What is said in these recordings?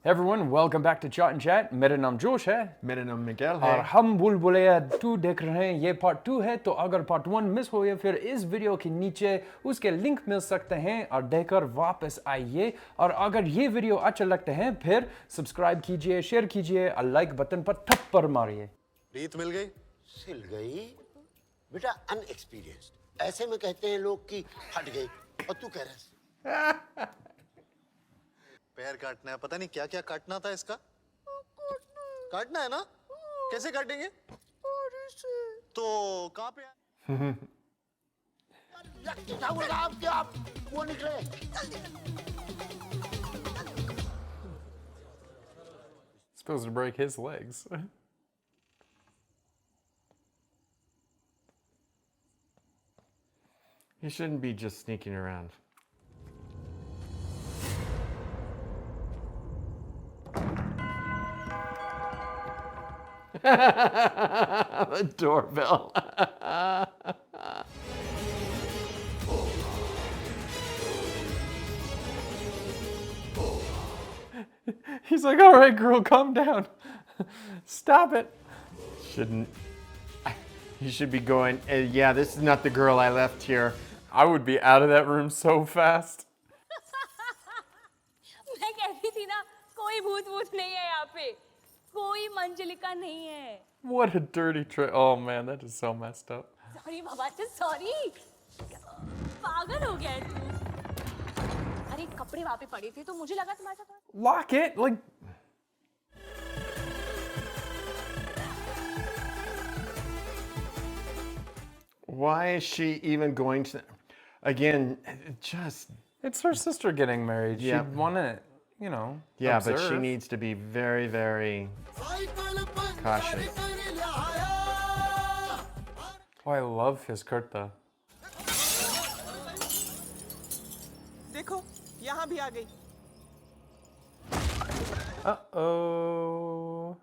Hey everyone, welcome back to Chat and Chat. मेरा नाम जोश है मेरा नाम मिगेल है और हम भूल भुलैया 2 देख रहे हैं। ये पार्ट 2 है, तो अगर पार्ट 1 मिस हो या फिर इस वीडियो के नीचे उसके लिंक मिल सकते हैं और देखकर वापस आइए। और अगर ये वीडियो अच्छा लगता है फिर सब्सक्राइब कीजिए, शेयर कीजिए और लाइक बटन पर थप्पड़ मारिए। रीत मिल गई? सिल गई बेटा, अनएक्सपीरियंस्ड ऐसे में कहते हैं लोग कि हट गई, और तू कह रहा है पैर काटना है, पता नहीं क्या क्या काटना था इसका। काटना है ना? कैसे काटेंगे? तो कहाँ पे? आप वो निकले। Supposed to break his legs. You shouldn't be just sneaking around. The doorbell. He's like, all right, girl, calm down. Stop it. Shouldn't. You should be going, yeah, this is not the girl I left here. I would be out of that room so fast. मैं कहती थी ना, कोई भूत भूत नहीं है यहाँ पे, कोई मंजलिका नहीं है। What a dirty trick. Oh man, that is so messed up. Sorry Baba, just sorry। पागल हो गया है तू। अरे कपड़े वहाँ पे पड़े थे तो मुझे लगा तुम्हारे साथ। Lock it, like. Why is she even going to. Again, just. It's her sister getting married. Yeah. She'd want to, you know. Yeah, observe. but she needs to be very, very cautious. Oh, I love his kurta. देखो यहाँ भी आ गई। Uh-oh.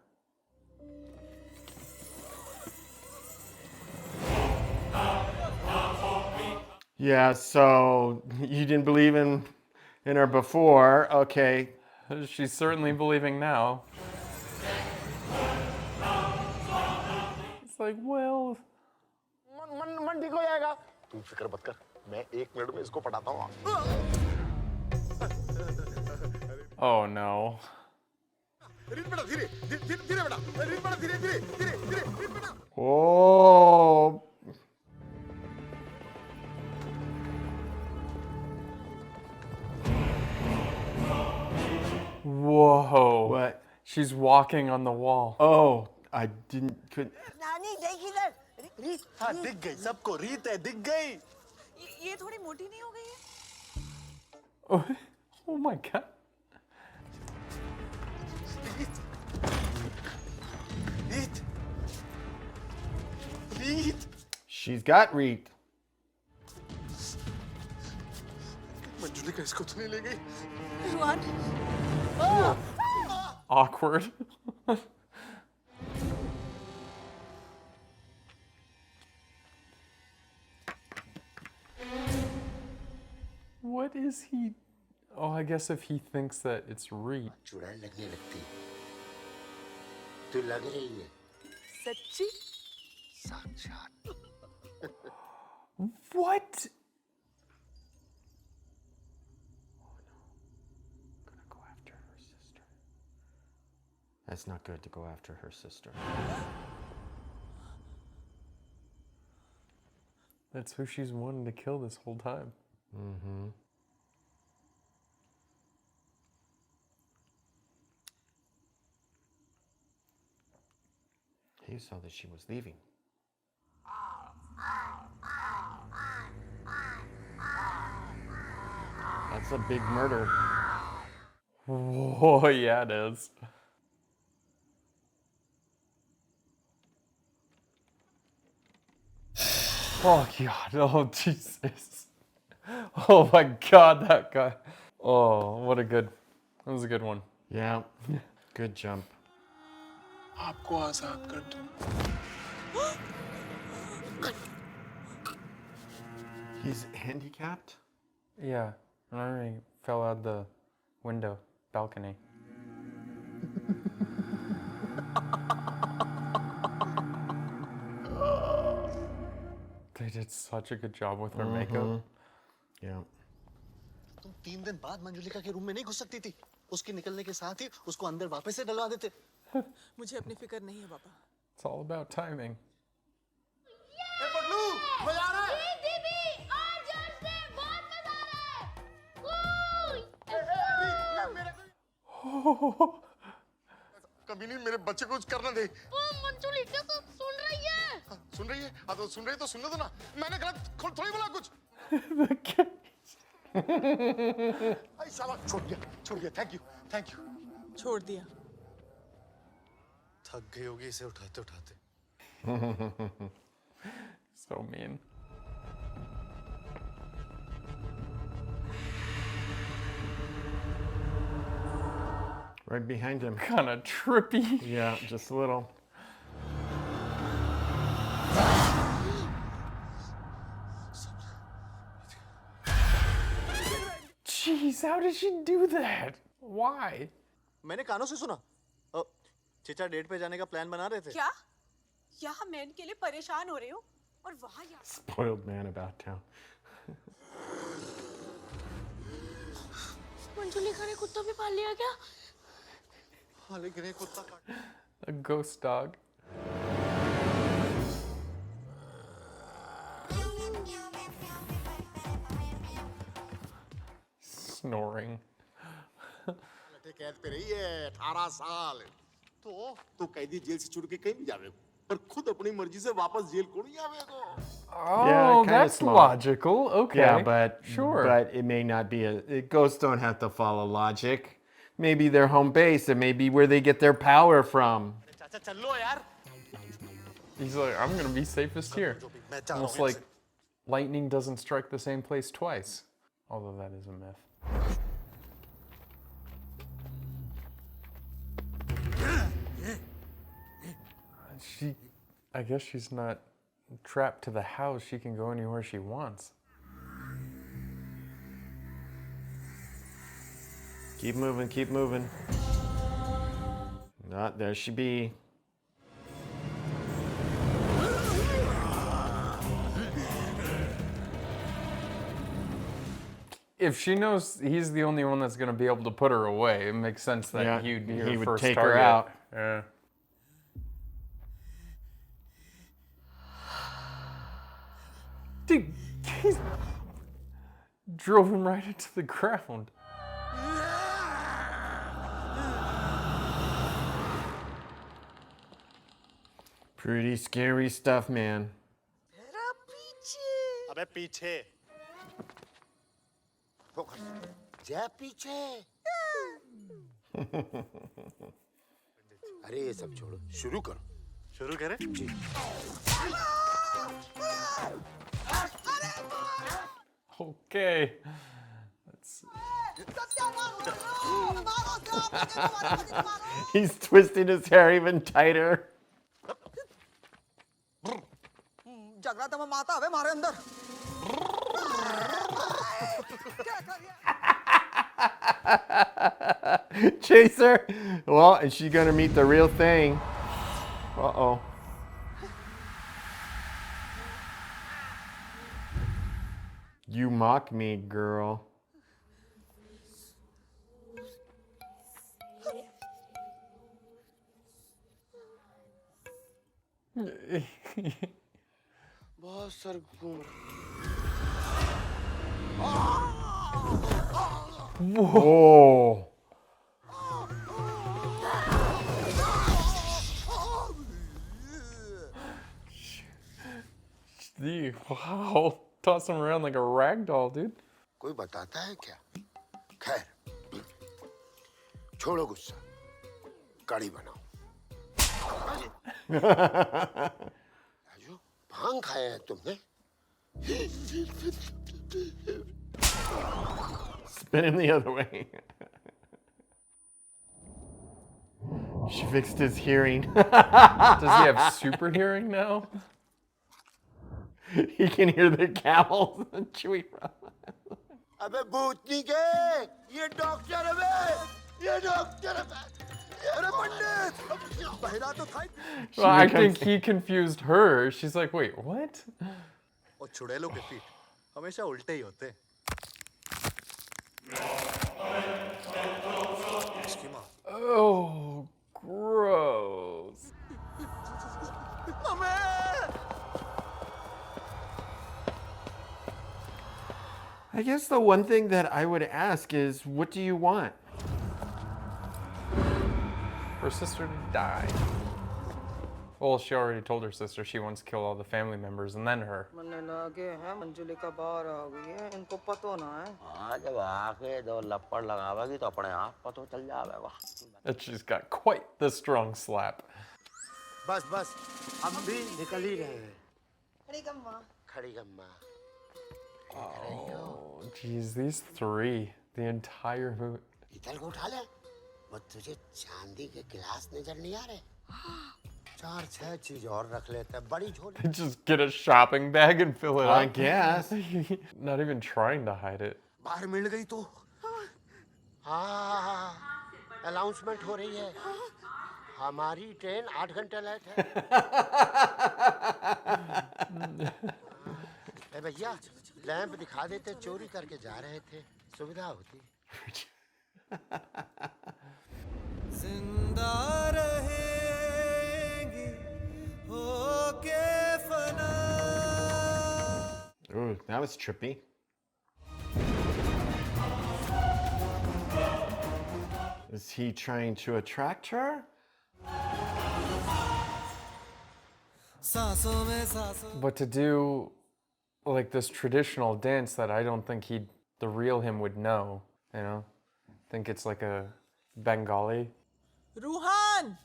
Yeah, so you didn't believe in her before. Okay. She's certainly believing now. It's like, well. मन ठीक हो जाएगा, तू फिक्र मत कर, मैं 1 मिनट में इसको पटाता हूँ। Oh no. रीत बेटा धीरे धीरे धीरे बेटा, रीत बेटा धीरे धीरे धीरे धीरे रीत बेटा। Oh. Whoa. What? She's walking on the wall. Oh, I couldn't. नानी देख इधर। रीत हाँ दिख गई सबको, रीत है दिख गई। ये थोड़ी मोटी नहीं हो गई है? Oh my god. रीत रीत She's got Reet. मंजुलिका इसको तो नहीं ले गई? Ruan. Awkward. What is he? Oh, I guess if he thinks that it's Reed. चुड़ैल लगने लगती, तू लग रही है सच्ची? साक्षात। What? Gonna go after her sister. That's not good to go after her sister. That's who she's wanting to kill this whole time. Mm-hmm. He saw that she was leaving. That's a big murder. Oh, yeah, it is. Oh, God. Oh, Jesus. Oh, my God, that guy. Oh, what a good. That was a good one. Yeah. Good jump. आपको आजाद कर दूं। He's handicapped? Yeah. I remember he fell out the window, balcony. They did such a good job with her makeup. Yeah. तुम 3 दिन बाद मंजुलिका के room में नहीं घुस सकती थी। उसके निकलने के साथ ही उसको अंदर वापस से डलवा देते। मुझे अपनी फिक्र नहीं है पापा। It's all about timing. ए पगलू, मजा आ रहा है? कभी नहीं मेरे बच्चे को कुछ करना दे। मंजुलिका तो सुन रही है। सुन रही है? हाँ तो सुन रही है तो सुनने दो ना। मैंने गलत थोड़ी बोला कुछ। आई साला छोड़ दिया। Thank you. छोड़ दिया। थक गई होगी इसे उठाते उठाते। So mean. Right behind him. Kind of trippy. Yeah, just a little. Jeez, how did she do that? Why? मैंने कानों से सुना। चेचा डेट पे जाने का प्लान बना रहे थे। क्या? यहाँ मैं इनके लिए परेशान हो रही हूँ और वहाँ यहाँ। Spoiled man about town. Manjulika ने कुत्ता भी पाल लिया क्या? हाँ लेकिन एक कुत्ता काट। A ghost dog. Snoring. कैद पे रही है 18 साल। तो कैदी जेल से छूट के कहीं भी जावे पर खुद अपनी मर्जी से वापस जेल को नहीं आवेगो। Oh, kinda that's smart. logical. Okay. Yeah, but sure. But it may not be ghosts don't have to follow logic. Maybe their home base, and maybe where they get their power from. चाचा चलो यार। He's like, I'm gonna be safest here. मैं चाह रहा Almost हूँ like lightning doesn't strike the same place twice. Although that is a myth. I guess she's not trapped to the house. She can go anywhere she wants. Keep moving, keep moving. Not there she be. If she knows he's the only one that's going to be able to put her away, it makes sense that Yeah, he'd be her he would first take her target. out. Yeah. Dude, he's drove him right into the ground. Pretty scary stuff, man. अबे पीछे। जा पीछे। अरे ये सब छोड़ो, शुरू करो। शुरू करें? जी। Okay. He's twisting his hair even tighter. झगड़ा तो मैं माता है मारे अंदर। Chaser. Well, is she gonna meet the real thing? Uh-oh. You mock me, girl. बहुत Sargun. Whoa. Wow. Toss him around like a rag doll, dude. कोई बताता है क्या? खैर, छोड़ो गुस्सा, कड़ी बनाओ। राजू, भांग खाया है तुमने? Spin him the other way. She fixed his hearing. Does he have super hearing now? He can hear the camels chewing. अबे भूतनी के, ये डॉक्टर है बे, ये डॉक्टर है बे, अरे बहरा तो था ही। Well, I think he confused her. She's like, wait, what? और चुड़ैलों के फीट हमेशा उल्टे ही होते हैं। इसकी माँ। Oh, gross. I guess the one thing that I would ask is, what do you want? Her sister to die. Well, she already told her sister she wants to kill all the family members and then her. मन्ने लगे हैं मंजुलिका बाहर आ गई है इनको पता ना है हाँ जब आके दो लपड़ लगावेगी तो अपने आप पता चल जाएगा And she's got quite the strong slap. बस बस हम भी निकल ही रहे हैं। खड़ी gamma Oh, geez, these three, the entire movie. इधर को उठा ले वो तुझे चांदी के गिलास नजर नहीं आ रहे 4-6 चीज और रख लेते हैं बड़ी झोली Just get a shopping bag and fill it I up. guess. Not even trying to hide it. बाहर मिल गई तो हाँ अनाउंसमेंट हो रही है हमारी ट्रेन 8 घंटे लेट है ए भैया लैंप दिखा देते चोरी करके जा रहे थे सुविधा होती जिंदा रहेंगी होके फना Ooh, that was trippy. Is he trying to attract her? सांसों में सांसों But to do like this traditional dance that I don't think the real him would know, you know? I think it's like a Bengali. Ruhaan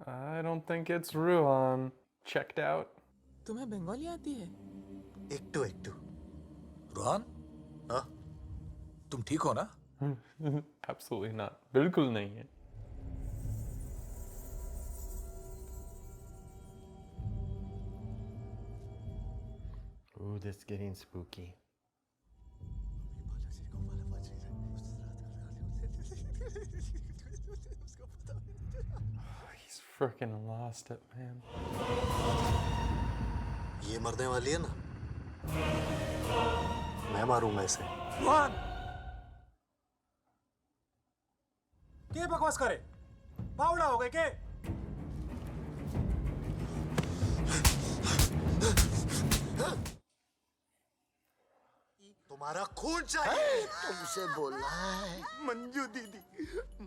I don't think it's Ruhan. Checked out. तुम्हें बंगाली आती है एक to Rohan हाँ तुम ठीक हो ना Absolutely not. बिल्कुल नहीं है. Ooh, this is getting spooky. He's freaking lost it, man. ये मरने वाली है ना मैं मारूंगा इसे रोहन के बकवास करे बावड़ा हो गए के तुम्हारा खून चाहिए तुमसे बोलना है मंजू दीदी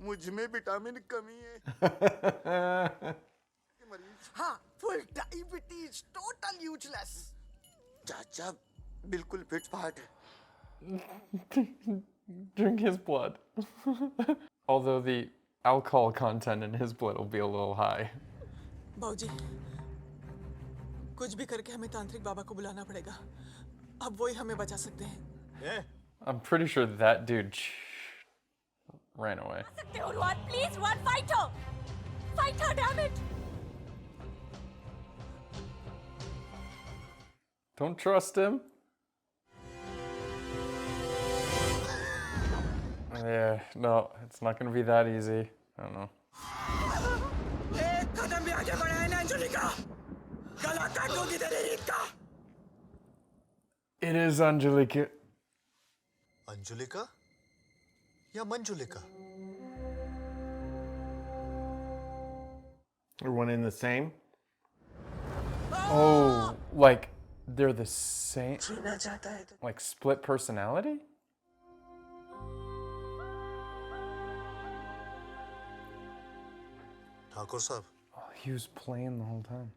मुझ में विटामिन कमी है हाँ फुल डायबिटीज टोटल यूजलेस चाचा बिल्कुल फिट फाट Drink his blood. Although the alcohol content in his blood will be a little high. बाबूजी कुछ भी करके हमें तांत्रिक बाबा को बुलाना पड़ेगा अब वो ही हमें बचा सकते हैं I'm pretty sure that dude ran away. सकते हो Ruan please Ruan fight her damn it Don't trust him. Yeah, no, it's not gonna be that easy. I don't know. एक कदम भी आगे बढ़ाए ना अंजुलिका गला काटूंगी तेरे ईद का It is Angelica. अंजुलिका या Manjulika Or one in the same? Oh, like they're the same? Like split personality? Thakur साहब Oh, he was playing the whole time.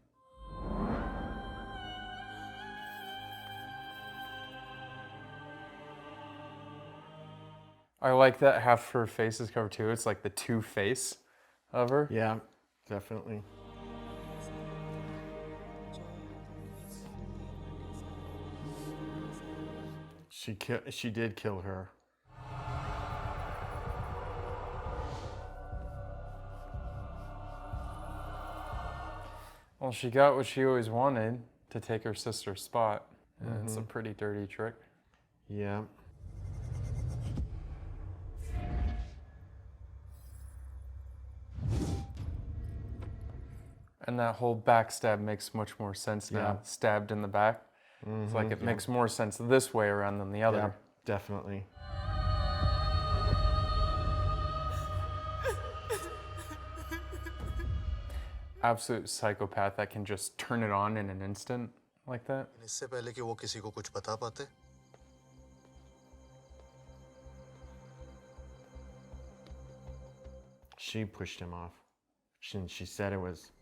I like that half her face is covered too. It's like the two face of her. Yeah, definitely. She did kill her. Well, she got what she always wanted, to take her sister's spot. And it's a pretty dirty trick. Yeah. And that whole backstab makes much more sense now. Yeah. Stabbed in the back. It's like it makes more sense this way around than the other. Yeah, definitely. Absolute psychopath that can just turn it on in an instant like that. इससे पहले कि वो किसी को कुछ बता पाते She pushed him off. She said it was.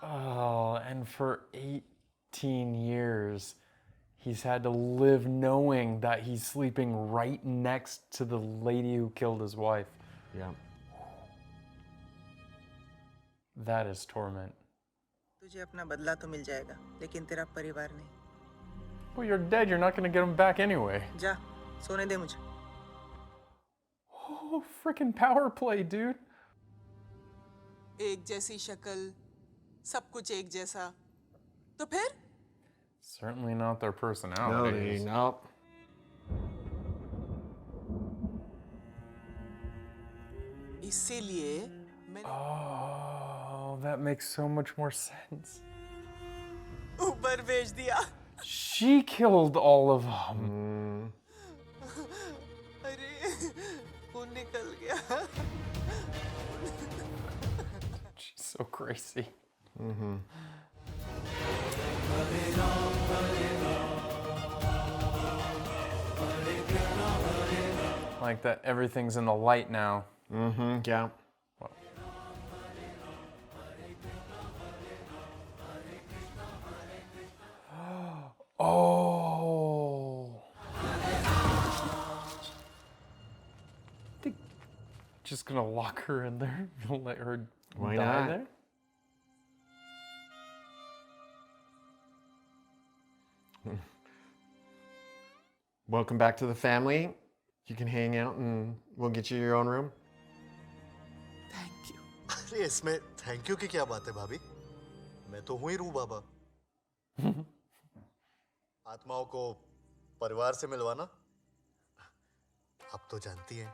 Oh, and for 18 years, he's had to live knowing that he's sleeping right next to the lady who killed his wife. Yeah. That is torment. तुझे अपना बदला तो मिल जाएगा, लेकिन तेरा परिवार नहीं. Well, you're dead. You're not going to get him back anyway. जा, सोने दे मुझे. Oh, freaking power play, dude. एक जैसी शक्ल, सब कुछ एक जैसा. तो फिर? Certainly not their personalities. Nope. इसीलिए मैंने Oh, that makes so much more sense. ऊपर भेज दिया. She killed all of them. अरे, वो निकल गया. She's so crazy. Like that everything's in the light now. Yeah. Oh. Just gonna lock her in there? Let her Why die not? there? Welcome back to the family. You can hang out and we'll get you your own room. Thank you. अरे इसमें thank you की क्या बात है भाभी मैं तो हूं ही रूह बाबा आत्माओं को परिवार से मिलवाना आप तो जानती हैं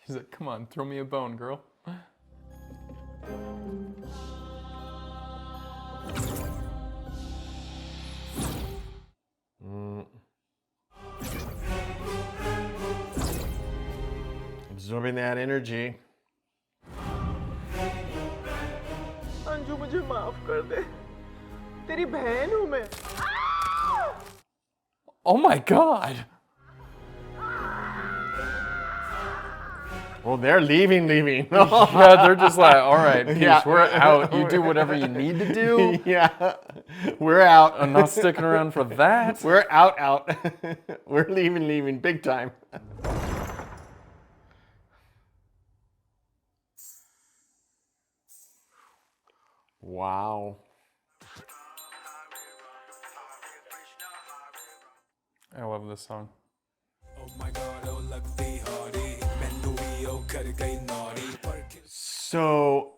He's like, come on, throw me a bone, girl. Absorbing that energy. Anju मुझे माफ कर दे. तेरी बहन हूँ मैं. Oh my god! Well, they're leaving. Yeah, they're just like, all right, peace, Yeah. we're out. You do whatever you need to do. Yeah. We're out. I'm not sticking around for that. We're out. We're leaving big time. Wow. I love this song. So,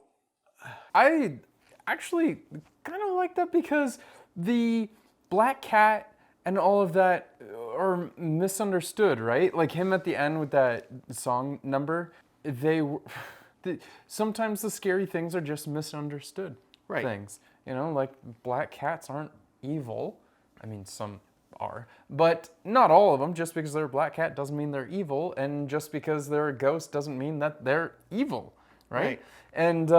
I actually kind of like that because the black cat and all of that are misunderstood, right? Like him at the end with that song number, they were. Sometimes the scary things are just misunderstood things. You know, like black cats aren't evil. I mean, some are, but not all of them. Just because they're a black cat doesn't mean they're evil, and just because they're a ghost doesn't mean that they're evil, right? And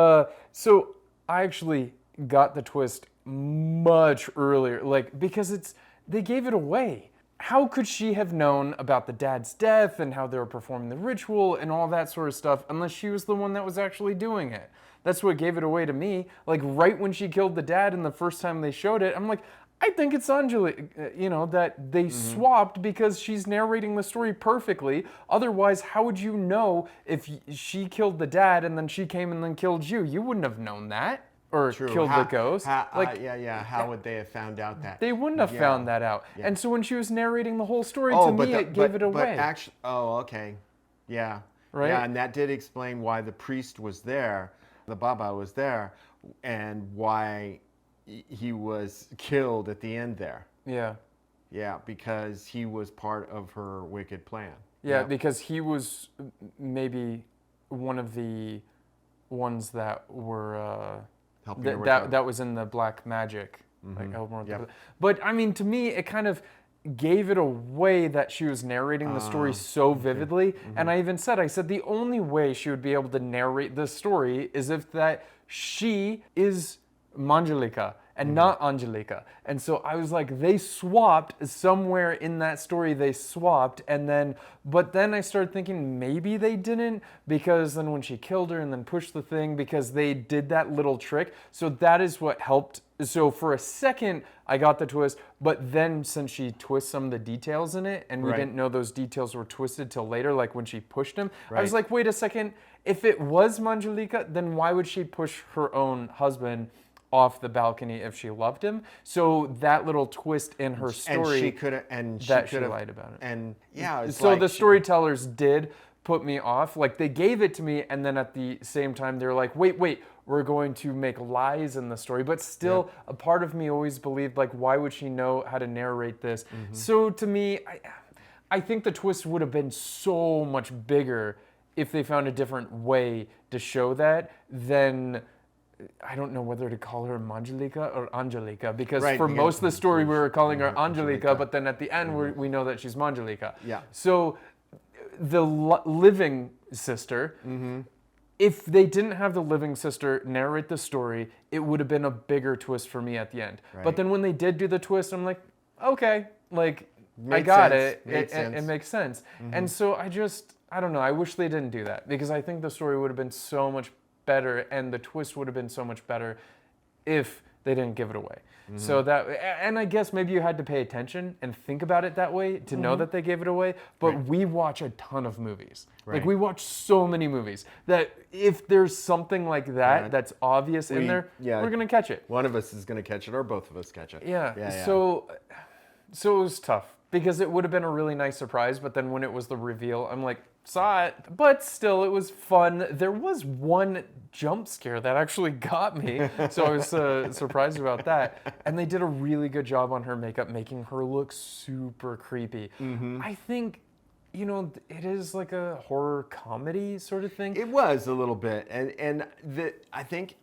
so I actually got the twist much earlier, like because they gave it away. How could she have known about the dad's death and how they were performing the ritual and all that sort of stuff unless she was the one that was actually doing it? That's what gave it away to me. Like right when she killed the dad and the first time they showed it, I'm like, I think it's Anjali, you know, that they swapped because she's narrating the story perfectly. Otherwise, how would you know if she killed the dad and then she came and then killed you? You wouldn't have known that. Or killed the ghost. How would they have found out that? They wouldn't have found that out. Yeah. And so when she was narrating the whole story, to me, it gave it away. Okay. Yeah. Right? Yeah, and that did explain why the priest was there, the Baba was there, and why he was killed at the end there. Yeah. Yeah, because he was part of her wicked plan. Yeah, Yeah. because he was maybe one of the ones that were Helping her work that out. that was in the black magic. Like helping her with Yep. but I mean, to me, it kind of gave it away that she was narrating the story so vividly. And I even said, I said the only way she would be able to narrate this story is if that she is Manjalika and not Angelika. And so I was like, they swapped somewhere in that story, they swapped. And then, but then I started thinking maybe they didn't, because then when she killed her and then pushed the thing, because they did that little trick. So that is what helped. So for a second, I got the twist, but then since she twists some of the details in it, and we Right. didn't know those details were twisted till later, like when she pushed him, I was Right. like, wait a second, if it was Manjalika, then why would she push her own husband off the balcony if she loved him? So that little twist in her story, And she could have, and she that she could have lied about it. And yeah, it's So like the she- storytellers did put me off. Like they gave it to me, and then at the same time they're like, wait, we're going to make lies in the story. But still, a part of me always believed, like, why would she know how to narrate this? So to me, I think the twist would have been so much bigger if they found a different way to show that than. I don't know whether to call her Manjalika or Angelika, because Right, for because- most of the story we were calling her Angelika, Angelika. but then at the end we know that she's Manjalika. Yeah. So the living sister, if they didn't have the living sister narrate the story, it would have been a bigger twist for me at the end. But Right. then when they did do the twist, I'm like, okay, like I Made got sense. it. Made It sense. makes sense. And so I don't know. I wish they didn't do that, because I think the story would have been so much better and the twist would have been so much better if they didn't give it away. So that, and I guess maybe you had to pay attention and think about it that way to know that they gave it away. But we watch a ton of movies. Like Right. we watch so many movies that if there's something like that Yeah. that's obvious in there, we're gonna catch it. One of us is going to catch it, or both of us catch it. Yeah. So it was tough because it would have been a really nice surprise, but then when it was the reveal, I'm like, saw it, but still it was fun. There was one jump scare that actually got me, so I was surprised about that. And they did a really good job on her makeup, making her look super creepy. I think, you know, it is like a horror comedy sort of thing. It was a little bit, and I think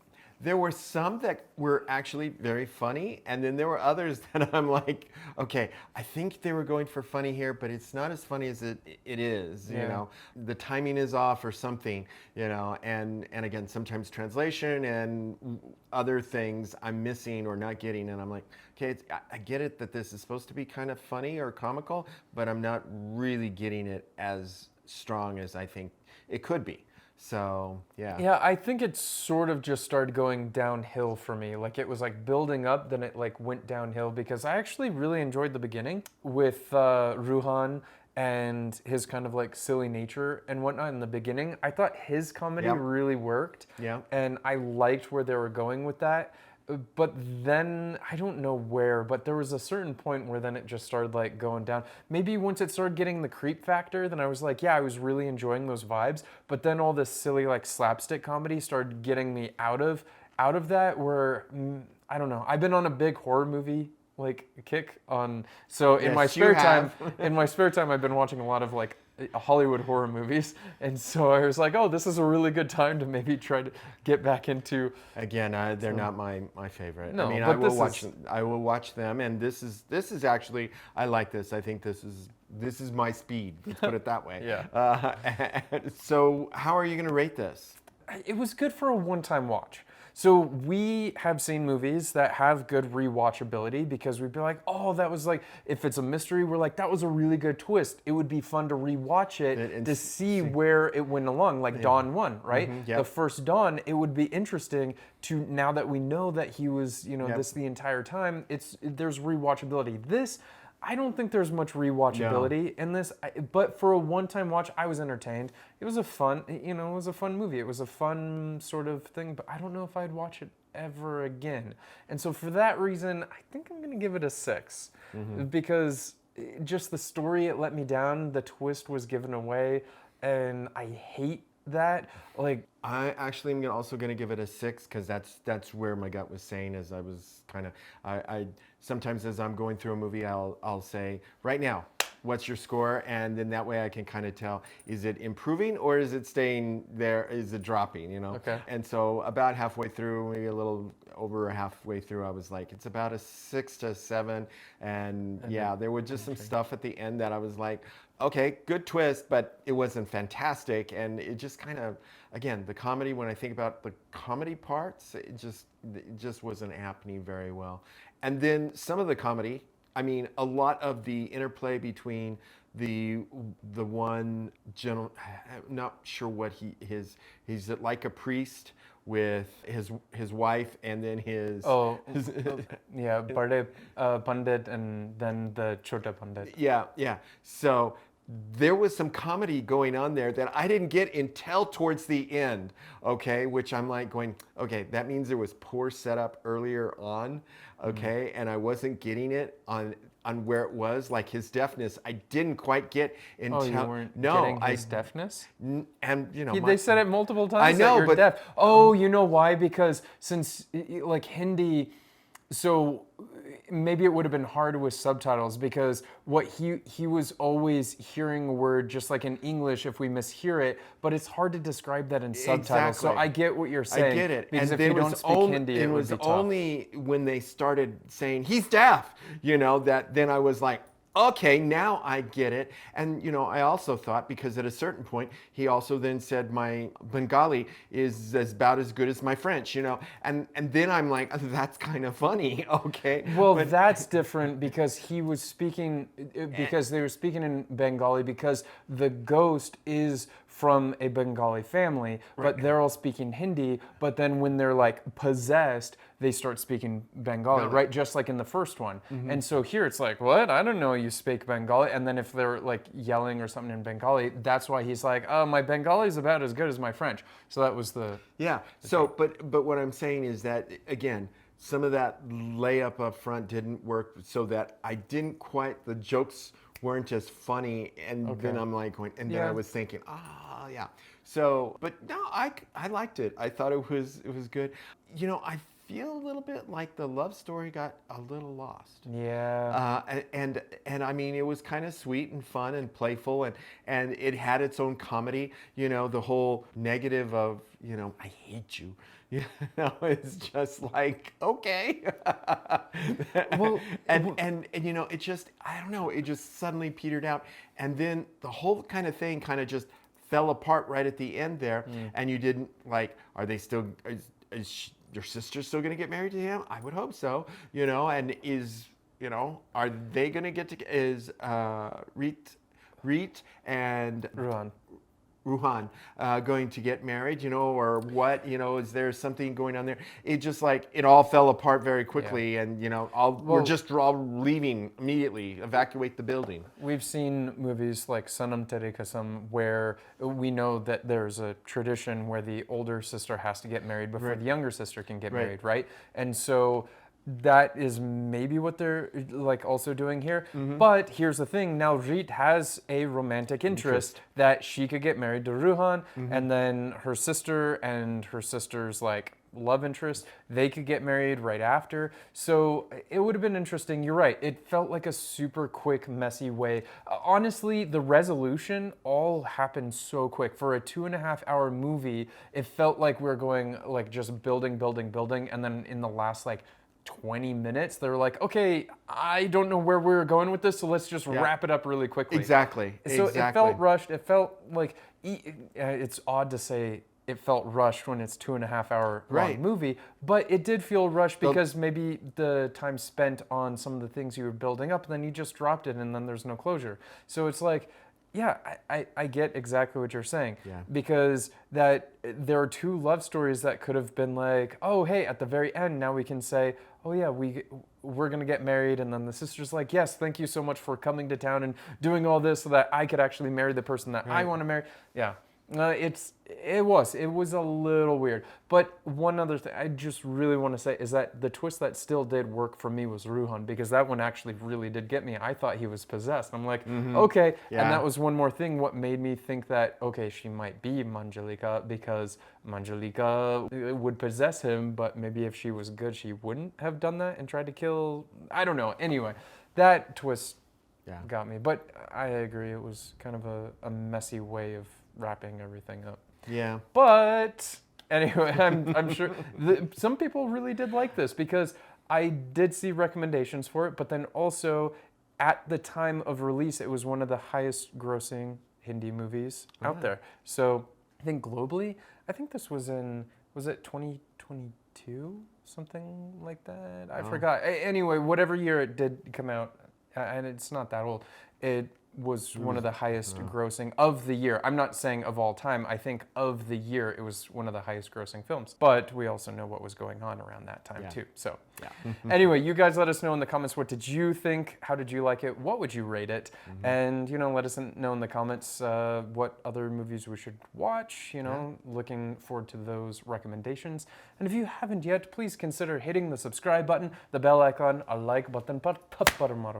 there were some that were actually very funny, and then there were others that I'm like, okay, I think they were going for funny here, but it's not as funny as it is. You Yeah. know, the timing is off or something. You know, and again, sometimes translation and other things I'm missing or not getting, and I'm like, okay, I get it that this is supposed to be kind of funny or comical, but I'm not really getting it as strong as I think it could be. So, yeah. Yeah, I think it sort of just started going downhill for me. Like it was like building up, then it like went downhill, because I actually really enjoyed the beginning with Ruhan and his kind of like silly nature and whatnot in the beginning. I thought his comedy Yep. really worked. Yeah. And I liked where they were going with that. But then, I don't know where, but there was a certain point where then it just started like going down. Maybe once it started getting the creep factor, then I was like, yeah, I was really enjoying those vibes. But then all this silly like slapstick comedy started getting me out of that, where, I don't know. I've been on a big horror movie like kick on, so in my Yes, you spare time, have. I've been watching a lot of like Hollywood horror movies, and so I was like, oh, this is a really good time to maybe try to get back into. Again, they're not my favorite. No, I mean, but I will watch them, and this is actually, I like this. I think this is my speed. Let's put it that way. Yeah. So how are you going to rate this? It was good for a one-time watch. So we have seen movies that have good rewatchability, because we'd be like, oh, that was like, if it's a mystery, we're like, that was a really good twist. It would be fun to rewatch it And to see where it went along, like Dawn 1, right? yep. The first Dawn, it would be interesting to, now that we know that he was, you know, Yep. this the entire time, there's rewatchability. This, I don't think there's much rewatchability in this, but for a one-time watch, I was entertained. It was a fun, you know, it was a fun movie. It was a fun sort of thing, but I don't know if I'd watch it ever again. And so for that reason, I think I'm going to give it a 6, because just the story, it let me down. The twist was given away, and I hate that. Like, I actually am also going to give it a 6, because that's where my gut was saying, as I was kind of, I sometimes as I'm going through a movie, I'll say, right now, what's your score? And then that way I can kind of tell, is it improving or is it staying there? Is it dropping, you know? Okay. And so about halfway through, maybe a little over halfway through, I was like, it's about a 6 to 7. And yeah, there was just some stuff at the end that I was like, okay, good twist, but it wasn't fantastic. And it just kind of, again, the comedy, when I think about the comedy parts, it just wasn't happening very well. And then some of the comedy, I mean, a lot of the interplay between the one gentleman, I'm not sure what he's like a priest with his wife, and then his yeah, Bade Pandit and then the Chota Pandit. yeah. So there was some comedy going on there that I didn't get until towards the end, okay? Which I'm like going, okay, that means there was poor setup earlier on, okay? And I wasn't getting it on where it was, like his deafness. I didn't quite get until... Oh, you weren't getting his deafness? And, you know... They said it multiple times I know, that you're but... deaf. Oh, you know why? Because since, like, Hindi... So maybe it would have been hard with subtitles because what he was always hearing a word just like in English if we mishear it, but it's hard to describe that in subtitles. Exactly. So I get what you're saying. I get it. Because and if you don't speak Hindi, it would be tough. Only when they started saying he's deaf, you know, that then I was like, okay, now I get it. And, you know, I also thought, because at a certain point, he also then said my Bengali is about as good as my French, you know. And then I'm like, that's kind of funny, okay. Well, but that's different because he was speaking, because they were speaking in Bengali because the ghost is from a Bengali family, but they're all speaking Hindi, but then when they're like possessed, they start speaking Bengali, right? Just like in the first one. And so here it's like, what? I don't know you speak Bengali. And then if they're like yelling or something in Bengali, that's why he's like, oh, my Bengali is about as good as my French. So that was the... Yeah, so, but what I'm saying is that, again, some of that layup up front didn't work so that I didn't quite, the jokes weren't as funny, and then I'm like going, and then I was thinking, yeah. So, but no, I liked it. I thought it was good. You know, I feel a little bit like the love story got a little lost. Yeah. And I mean, it was kind of sweet and fun and playful, and it had its own comedy. You know, the whole negative of, you know, I hate you. You know, it's just like, okay. Well, and you know, it just, I don't know, it just suddenly petered out. And then the whole kind of thing kind of just fell apart right at the end there. And you didn't, like, are they still, is your sister still going to get married to him? I would hope so, you know, and is, you know, are they going to get to, is Reet and Ruhan going to get married, you know, or what, you know, is there something going on there? It just like, it all fell apart very quickly, and, you know, we're just all leaving immediately, evacuate the building. We've seen movies like Sanam Tere Kasam where we know that there's a tradition where the older sister has to get married before the younger sister can get married, right? And so that is maybe what they're like also doing here. But here's the thing, now Reet has a romantic interest that she could get married to Ruhan, and then her sister and her sister's like love interest, they could get married right after. So it would have been interesting. You're right. It felt like a super quick, messy way. Honestly, the resolution all happened so quick. For a 2.5-hour movie, it felt like we were going like just building, and then in the last like 20 minutes, they were like, okay, I don't know where we're going with this, so let's just wrap it up really quickly. Exactly. So it felt rushed. It felt like, it's odd to say it felt rushed when it's 2.5-hour long movie, but it did feel rushed because maybe the time spent on some of the things you were building up, and then you just dropped it, and then there's no closure. So it's like, yeah, I get exactly what you're saying. Because that there are two love stories that could have been like, oh, hey, at the very end, now we can say, oh yeah, we're gonna get married, and then the sister's like, yes, thank you so much for coming to town and doing all this so that I could actually marry the person that I want to marry. Yeah. It was a little weird. But one other thing I just really want to say is that the twist that still did work for me was Ruhan, because that one actually really did get me. I thought he was possessed. I'm like, okay. And that was one more thing what made me think that, okay, she might be Manjalika, because Manjalika would possess him, but maybe if she was good, she wouldn't have done that and tried to kill, I don't know. Anyway, that twist got me. But I agree, it was kind of a messy way of wrapping everything up. Yeah. But anyway, I'm sure some people really did like this because I did see recommendations for it, but then also at the time of release, it was one of the highest grossing Hindi movies out there. So I think globally, I think this was it 2022? Something like that? I forgot. Anyway, whatever year it did come out, and it's not that old, it was one of the highest grossing of the year. I'm not saying of all time. I think of the year, it was one of the highest grossing films. But we also know what was going on around that time too. So anyway, you guys let us know in the comments, what did you think? How did you like it? What would you rate it? And, you know, let us know in the comments what other movies we should watch, you know, looking forward to those recommendations. And if you haven't yet, please consider hitting the subscribe button, the bell icon, a like button, par maro.